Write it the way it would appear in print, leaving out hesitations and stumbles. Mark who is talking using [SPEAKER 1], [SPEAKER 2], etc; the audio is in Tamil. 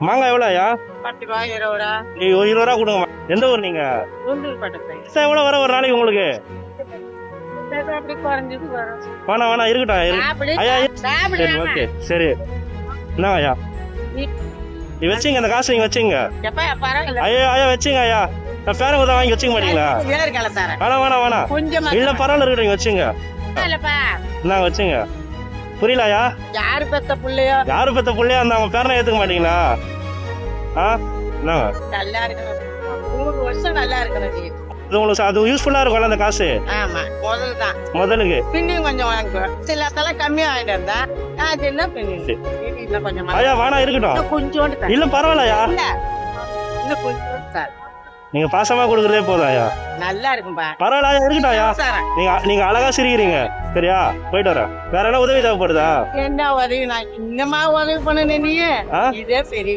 [SPEAKER 1] மாங்காய் எவ்வளோ ஐயா?
[SPEAKER 2] 10 ரூபா 20 ரூபா.
[SPEAKER 1] நீ ஒரு 20 ரூபா கொடுங்க. எந்த ஊர் நீங்க? எவ்வளோ வர ஒரு நாளைக்கு உங்களுக்கு? வேணாம் இருக்கட்டும் ஐயா. சரி ஓகே சரி. என்ன ஐயா நீ வச்சுங்க, அந்த காசு நீங்க வச்சுங்க. ஐயா வச்சுங்க ஐயா. நான் பேர உதவ வாங்கி வச்சுக்க மாட்டீங்களா? வேணாம் இல்ல பரவாயில்ல இருக்கட்டும், நீங்க வச்சுங்க. என்ன வச்சுங்க? புரியலையா?
[SPEAKER 2] யாரு பெத்த புள்ளையோ
[SPEAKER 1] அந்த அவங்க பேரனை ஏத்துக்க மாட்டீங்களா?
[SPEAKER 2] நல்லா இருக்கு. 100 வருஷம் நல்லா இருக்கிறது.
[SPEAKER 1] உங்களுக்கு அது யூஸ்ஃபுல்லா இருக்கும்ல அந்த காசு?
[SPEAKER 2] ஆமா,
[SPEAKER 1] முதலுக்கு
[SPEAKER 2] பின்னியும் கொஞ்சம் வாங்குவேன். சில தலை கம்மியா ஆயிட்டு இருந்தா அது என்ன பின்னி கொஞ்சம்
[SPEAKER 1] ஐயா வேணா இருக்கட்டும்.
[SPEAKER 2] கொஞ்சோண்டு
[SPEAKER 1] இல்ல பரவாயில்லையா?
[SPEAKER 2] இன்னும் கொஞ்சோண்டு சார்.
[SPEAKER 1] நீங்க பாசமா கொடுக்கறதே போதும் ஐயா.
[SPEAKER 2] நல்லா இருக்கும்பா.
[SPEAKER 1] பரவாயில்ல இருக்கட்டும் ஐயா. நீங்க அழகா சிரிக்கிறீங்க. சரியா, போயிட்டு வரேன். வேற என்ன உதவி தேவைப்படுதா?
[SPEAKER 2] என்ன உதவி? நான் இன்னமா உதவி பண்ண நீ இதே பெரிய